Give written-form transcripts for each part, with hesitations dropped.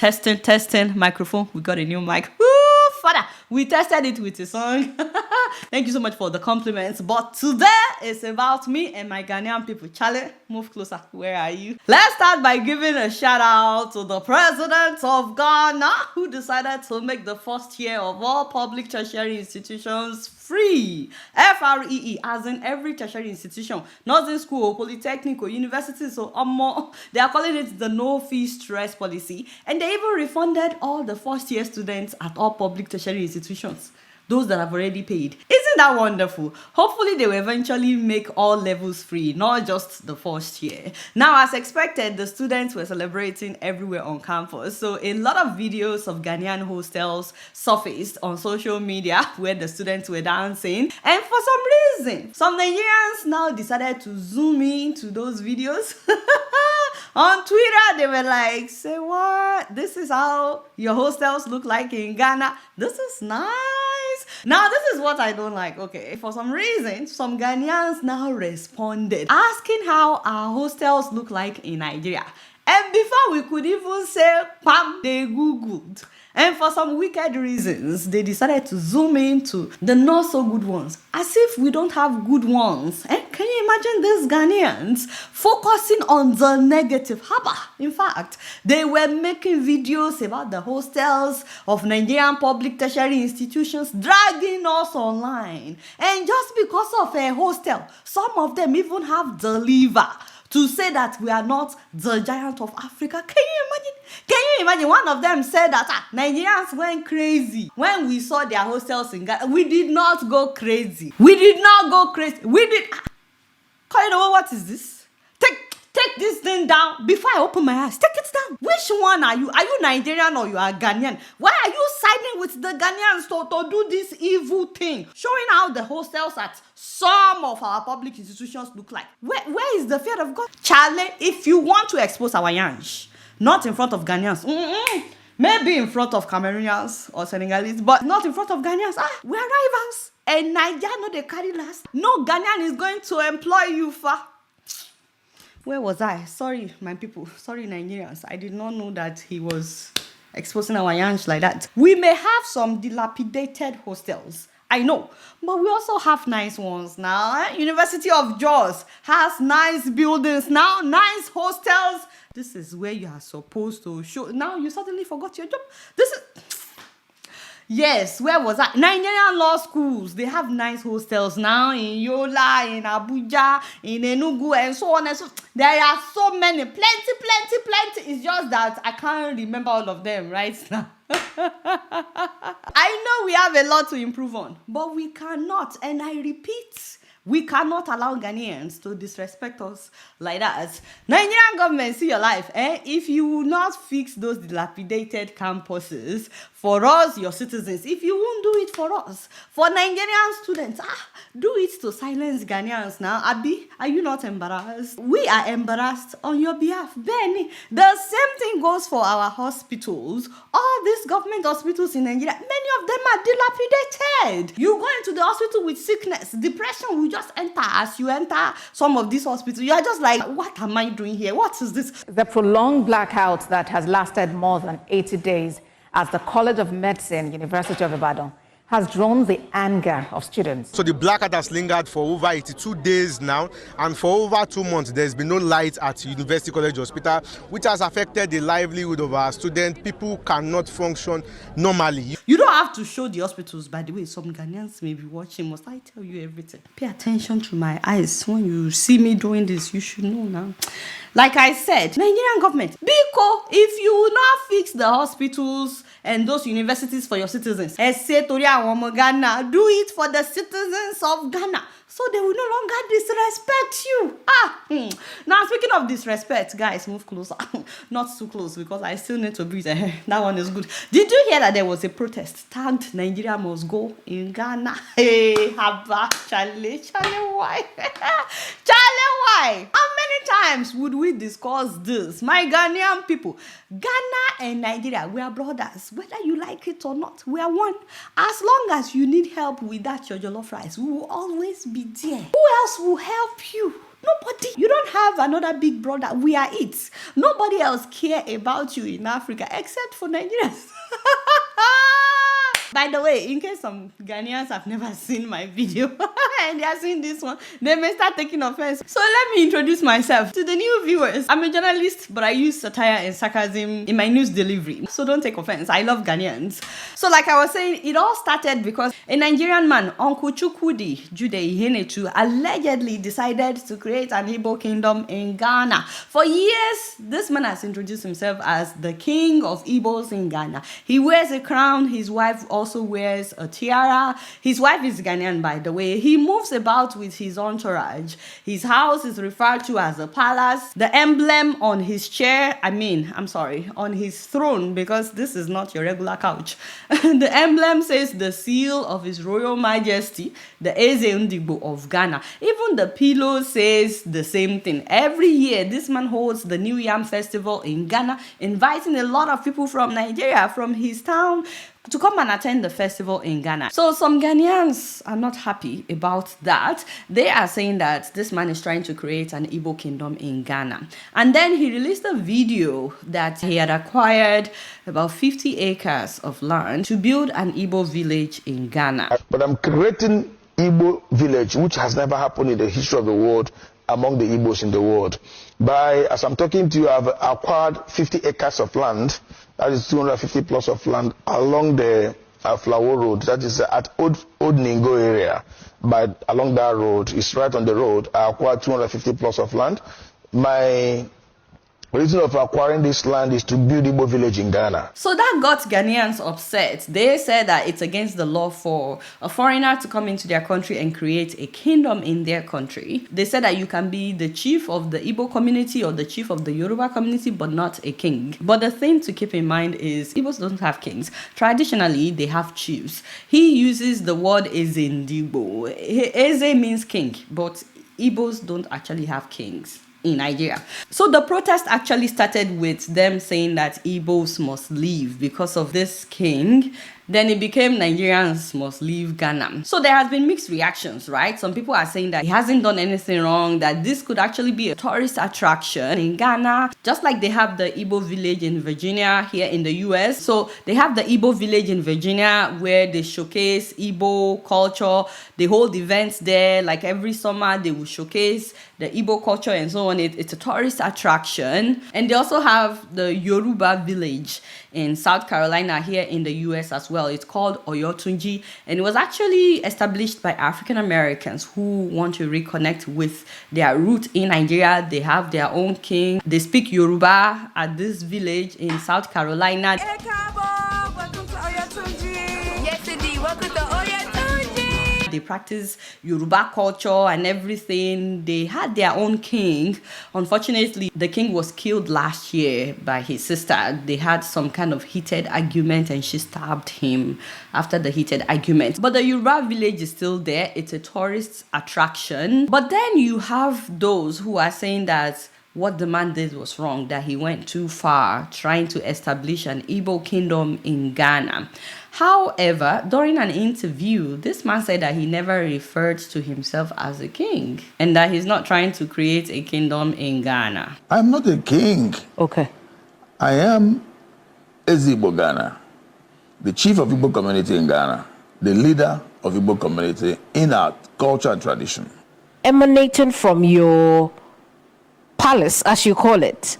Testing, microphone. We got a new mic. Woo, father. We tested it with a song. Thank you so much for the compliments. But today is about me and my Ghanaian people. Charlie, move closer. Where are you? Let's start by giving a shout out to the president of Ghana, who decided to make the first year of all public tertiary institutions free. FREE, as in every tertiary institution, nursing school or polytechnic or university. So they are calling it the no fee stress policy. And they even refunded all the first year students at all public tertiary institutions, those that have already paid. Isn't that wonderful? Hopefully they will eventually make all levels free, not just the first year. Now, as expected, the students were celebrating everywhere on campus. So a lot of videos of Ghanaian hostels surfaced on social media where the students were dancing. And for some reason, some Nigerians now decided to zoom into those videos. On Twitter, they were like, say what? This is how your hostels look like in Ghana. This is nice. Now, this is what I don't like. Okay, for some reason, some Ghanaians now responded, asking how our hostels look like in Nigeria. And before we could even say, Pam, they Googled. And for some wicked reasons, they decided to zoom into the not so good ones, as if we don't have good ones. And can you imagine these Ghanaians focusing on the negative? Haba. In fact, they were making videos about the hostels of Nigerian public tertiary institutions, dragging us online. And just because of a hostel, some of them even have the liver to say that we are not the giant of Africa. Can you imagine? Can you imagine? One of them said that Nigerians went crazy when we saw their hostels in Ghana. We did not go crazy. We did not go crazy. We did. You know what is this? Take this thing down before I open my eyes. Take it down. Which one are you? Are you Nigerian or you are Ghanaian? Why are you siding with the Ghanaians to do this evil thing? Showing how the hostels at some of our public institutions look like. Where is the fear of God? Charlie, if you want to expose our Yansh, not in front of Ghanaians, maybe in front of Cameroonians or Senegalese, but not in front of Ghanaians. We are rivals. And Nigeria, no, they carry last. No Ghanaian is going to employ you for. Where was I? Sorry, my people. Sorry, Nigerians. I did not know that he was exposing our Yansh like that. We may have some dilapidated hostels. I know. But we also have nice ones now. University of Jos has nice buildings now. Nice hostels. This is where you are supposed to show. Now you suddenly forgot your job. This is... Yes, where was I? Nigerian law schools, they have nice hostels now in Yola, in Abuja, in Enugu, and so on and so. There are so many, plenty. It's just that I can't remember all of them right now. I know we have a lot to improve on, but we cannot, and I repeat, we cannot allow Ghanaians to disrespect us like that. Nigerian government, see your life. If you will not fix those dilapidated campuses for us, your citizens, if you won't do it for us, for Nigerian students, do it to silence Ghanaians now. Abi, are you not embarrassed? We are embarrassed on your behalf. Benny, the same thing goes for our hospitals. All these government hospitals in Nigeria, many of them are dilapidated. You go into the hospital with sickness, depression will just enter as you enter some of these hospitals. You are just like, what am I doing here? What is this? The prolonged blackout that has lasted more than 80 days at the College of Medicine, University of Ibadan, has drawn the anger of students. So the blackout has lingered for over 82 days now, and for over 2 months there's been no light at University College Hospital, which has affected the livelihood of our students. People cannot function normally. You don't have to show the hospitals, by the way. Some Ghanaians may be watching. Must I tell you everything? Pay attention to my eyes. When you see me doing this, you should know now. Like I said, Nigerian government, Biko, if you will not fix the hospitals and those universities for your citizens, do it for the citizens of Ghana, so they will no longer disrespect you. Now, speaking of disrespect, guys, move closer. Not too close, because I still need to breathe. That one is good. Did you hear that there was a protest tagged Nigeria must go in Ghana? Hey, Haba, Charlie, why? Charlie, why? How many times would we discuss this? My Ghanaian people, Ghana and Nigeria, we are brothers. Whether you like it or not, we are one. As long as you need help with that your jollof rice, we will always be there. Who else will help you? Nobody. You don't have another big brother. We are it. Nobody else care about you in Africa except for Nigerians. By the way, in case some Ghanaians have never seen my video and they are seeing this one, they may start taking offense. So let me introduce myself to the new viewers. I'm a journalist, but I use satire and sarcasm in my news delivery. So don't take offense. I love Ghanaians. So like I was saying, it all started because a Nigerian man, Uncle Chukwudi Jude Ihenechu, allegedly decided to create an Igbo kingdom in Ghana. For years, this man has introduced himself as the king of Igbos in Ghana. He wears a crown. His wife also wears a tiara. His wife is Ghanaian, by the way. He moves about with his entourage. His house is referred to as a palace. The emblem on his chair, on his throne, because this is not your regular couch. The emblem says the seal of His Royal Majesty, the Eze Ndigbo of Ghana. Even the pillow says the same thing. Every year, this man holds the New Yam Festival in Ghana, inviting a lot of people from Nigeria, from his town, to come and attend the festival in Ghana. So some Ghanaians are not happy about that. They are saying that this man is trying to create an Igbo kingdom in Ghana. And then he released a video that he had acquired about 50 acres of land to build an Igbo village in Ghana. But I'm creating Igbo village, which has never happened in the history of the world among the Igbos in the world. As I'm talking to you, I've acquired 50 acres of land. That is 250 plus of land along the Flower Road. That is at Old Ningo area. But along that road, it's right on the road. I acquired 250 plus of land. My reason of acquiring this land is to build Igbo village in Ghana. So that got Ghanaians upset. They said that it's against the law for a foreigner to come into their country and create a kingdom in their country. They said that you can be the chief of the Igbo community or the chief of the Yoruba community, but not a king. But the thing to keep in mind is Igbos don't have kings. Traditionally, they have chiefs. He uses the word Eze Ndigbo. Eze means king, but Igbos don't actually have kings in Nigeria. So the protest actually started with them saying that Igbos must leave because of this king. Then it became Nigerians must leave Ghana. So there has been mixed reactions, right? Some people are saying that he hasn't done anything wrong, that this could actually be a tourist attraction in Ghana, just like they have the Igbo village in Virginia here in the US. So they have the Igbo village in Virginia where they showcase Igbo culture. They hold events there, like every summer they will showcase the Igbo culture and so on. It's a tourist attraction. And they also have the Yoruba village in South Carolina here in the US as well. It's called Oyotunji, and it was actually established by African Americans who want to reconnect with their roots in Nigeria. They have their own king. They speak Yoruba at this village in South Carolina. Hey, Cabo, welcome to Oyotunji. Yes, indeed, welcome to Oyotunji. They practice Yoruba culture and everything. They had their own king. Unfortunately, the king was killed last year by his sister. They had some kind of heated argument and she stabbed him after the heated argument. But the Yoruba village is still there. It's a tourist attraction. But then you have those who are saying that what the man did was wrong, that he went too far trying to establish an Igbo kingdom in Ghana. However, during an interview, this man said that he never referred to himself as a king and that he's not trying to create a kingdom in Ghana. I'm not a king. Okay. I am Igbo Ghana, the chief of Igbo community in Ghana, the leader of Igbo community in our culture and tradition. Emanating from your palace, as you call it,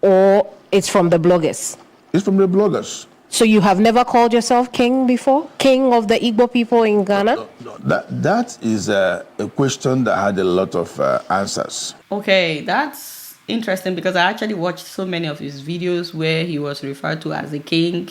or it's from the bloggers? It's from the bloggers. So you have never called yourself king before? King of the Igbo people in Ghana? No. That is a question that had a lot of answers. Okay, that's interesting because I actually watched so many of his videos where he was referred to as a king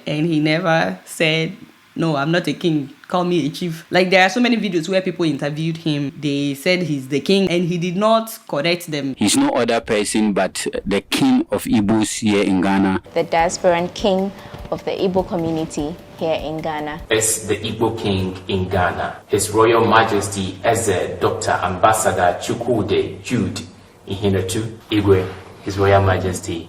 and he never said, no, I'm not a king, call me a chief. Like there are so many videos where people interviewed him. They said he's the king and he did not correct them. He's no other person but the king of Igbos here in Ghana. The diasporan king of the Igbo community here in Ghana. Is the Igbo king in Ghana. His Royal Majesty Eze Dr. Ambassador Chukwudi Jude Ihenechu Igwe, His Royal Majesty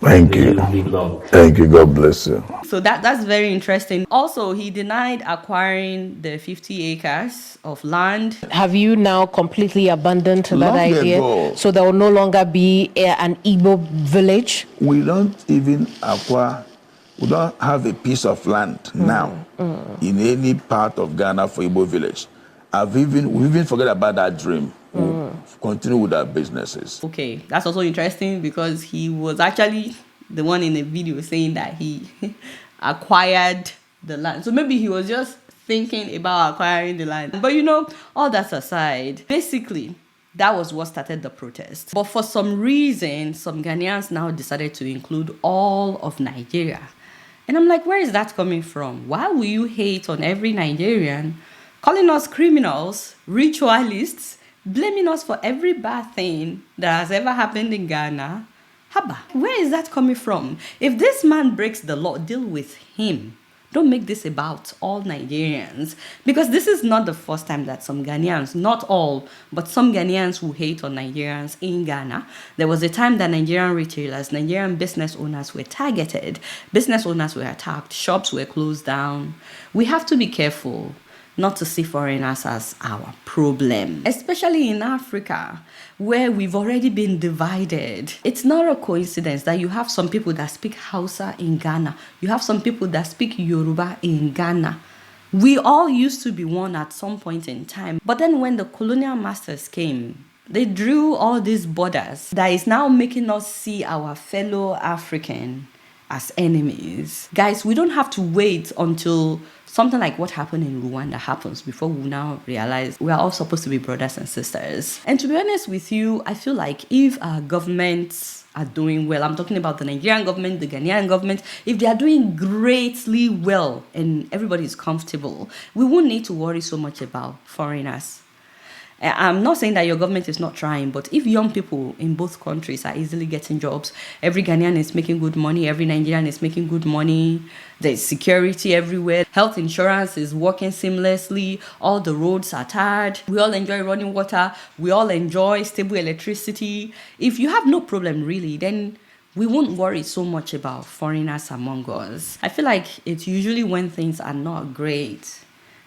Thank May you. live long. Thank you. God bless you. So that's very interesting. Also, he denied acquiring the 50 acres of land. Have you now completely abandoned that Long idea? ago. So there will no longer be an Igbo village? We don't even acquire, we don't have a piece of land now in any part of Ghana for Igbo village. We even forget about that dream. We'll continue with our businesses. Okay, that's also interesting because he was actually the one in the video saying that he acquired the land. So maybe he was just thinking about acquiring the land. But you know, all that aside, basically, that was what started the protest. But for some reason, some Ghanaians now decided to include all of Nigeria. And I'm like, where is that coming from? Why will you hate on every Nigerian, calling us criminals, ritualists, blaming us for every bad thing that has ever happened in Ghana? Haba, where is that coming from? If this man breaks the law, deal with him. Don't make this about all Nigerians. Because this is not the first time that some Ghanaians, not all, but some Ghanaians who hate on Nigerians in Ghana. There was a time that Nigerian retailers, Nigerian business owners were targeted. Business owners were attacked. Shops were closed down. We have to be careful not to see foreigners as our problem, especially in Africa, where we've already been divided. It's not a coincidence that you have some people that speak Hausa in Ghana. You have some people that speak Yoruba in Ghana. We all used to be one at some point in time. But then when the colonial masters came, they drew all these borders that is now making us see our fellow African as enemies. Guys, we don't have to wait until something like what happened in Rwanda happens before we now realize we are all supposed to be brothers and sisters. And to be honest with you, I feel like if our governments are doing well, I'm talking about the Nigerian government, the Ghanaian government, if they are doing greatly well and everybody is comfortable, we won't need to worry so much about foreigners. I'm not saying that your government is not trying, but if young people in both countries are easily getting jobs, every Ghanaian is making good money, every Nigerian is making good money, there's security everywhere, health insurance is working seamlessly, all the roads are tarred, we all enjoy running water, we all enjoy stable electricity. If you have no problem really, then we won't worry so much about foreigners among us. I feel like it's usually when things are not great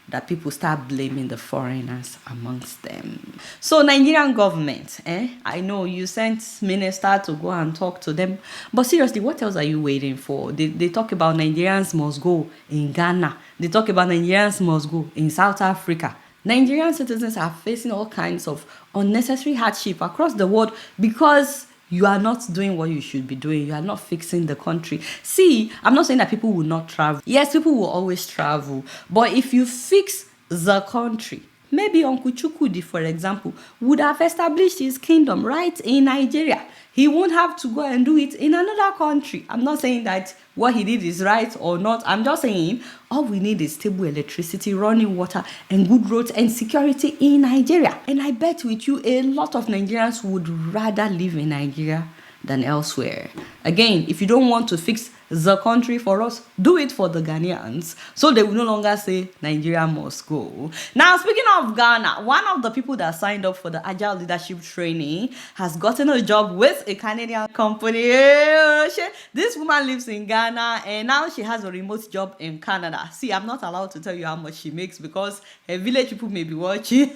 that people start blaming the foreigners amongst them. So Nigerian government, I know you sent minister to go and talk to them, but seriously, what else are you waiting for? They talk about Nigerians must go in Ghana. They talk about Nigerians must go in South Africa. Nigerian citizens are facing all kinds of unnecessary hardship across the world because you are not doing what you should be doing. You are not fixing the country. See, I'm not saying that people will not travel. Yes, people will always travel. But if you fix the country, maybe Uncle Chukwudi, for example, would have established his kingdom right in Nigeria. He won't have to go and do it in another country. I'm not saying that what he did is right or not. I'm just saying all we need is stable electricity, running water, and good roads and security in Nigeria. And I bet with you, a lot of Nigerians would rather live in Nigeria than elsewhere. Again, if you don't want to fix the country for us, do it for the Ghanaians, so they will no longer say Nigeria must go. Now, speaking of Ghana, one of the people that signed up for the Agile Leadership Training has gotten a job with a Canadian company. This woman lives in Ghana and now she has a remote job in Canada. See, I'm not allowed to tell you how much she makes because her village people may be watching.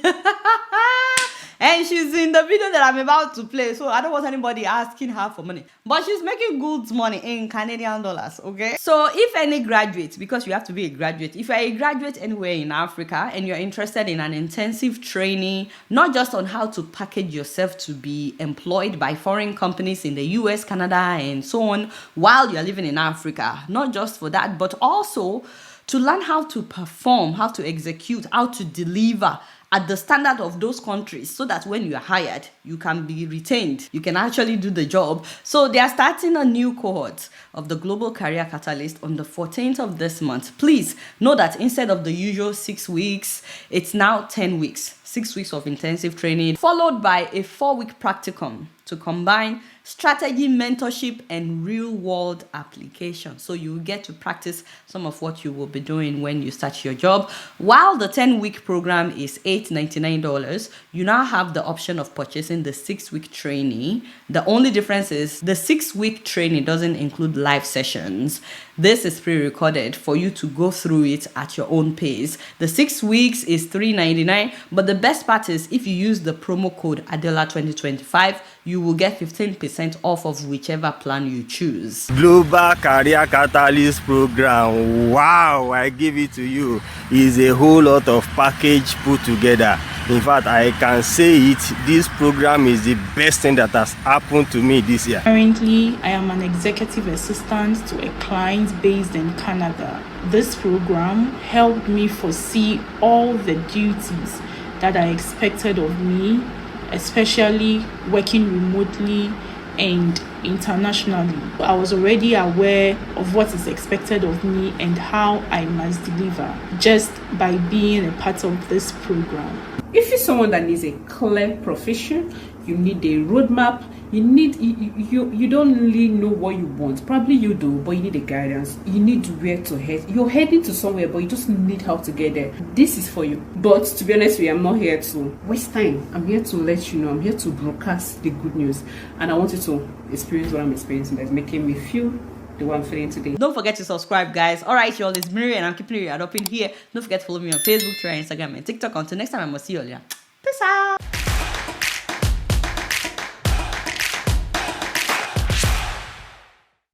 And she's in the video that I'm about to play, so I don't want anybody asking her for money. But she's making good money in Canadian dollars, okay? So if any graduate, because you have to be a graduate, if you're a graduate anywhere in Africa and you're interested in an intensive training, not just on how to package yourself to be employed by foreign companies in the US, Canada, and so on, while you're living in Africa, not just for that, but also to learn how to perform, how to execute, how to deliver at the standard of those countries, so that when you are hired, you can be retained. You can actually do the job. So they are starting a new cohort of the Global Career Catalyst on the 14th of this month. Please know that instead of the usual 6 weeks, it's now 10 weeks. 6 weeks of intensive training, followed by a 4-week practicum to combine strategy, mentorship, and real-world application. So you will get to practice some of what you will be doing when you start your job. While the 10-week program is $899, you now have the option of purchasing the 6-week training. The only difference is the 6-week training doesn't include live sessions. This is pre-recorded for you to go through it at your own pace. The 6 weeks is $399, but the best part is if you use the promo code Adeola 2025, you will get 15% off of whichever plan you choose. Global Career Catalyst Program. Wow, I give it to you. Is a whole lot of package put together. In fact, I can say it, this program is the best thing that has happened to me this year. Currently, I am an executive assistant to a client based in Canada. This program helped me foresee all the duties that are expected of me, especially working remotely and internationally. I was already aware of what is expected of me and how I must deliver just by being a part of this program. If you're someone that needs a clear profession, you need a roadmap, you don't really know what you want. Probably you do, but you need a guidance. You need where to head. You're heading to somewhere, but you just need help to get there. This is for you. But to be honest with you, I'm not here to waste time. I'm here to let you know. I'm here to broadcast the good news. And I want you to experience what I'm experiencing that's making me feel the way I'm feeling today. Don't forget to subscribe, guys. Alright, y'all, it's Miri and I'm keeping you up in here. Don't forget to follow me on Facebook, Twitter, Instagram, and TikTok. Until next time, I must see you all. Yeah. Peace out.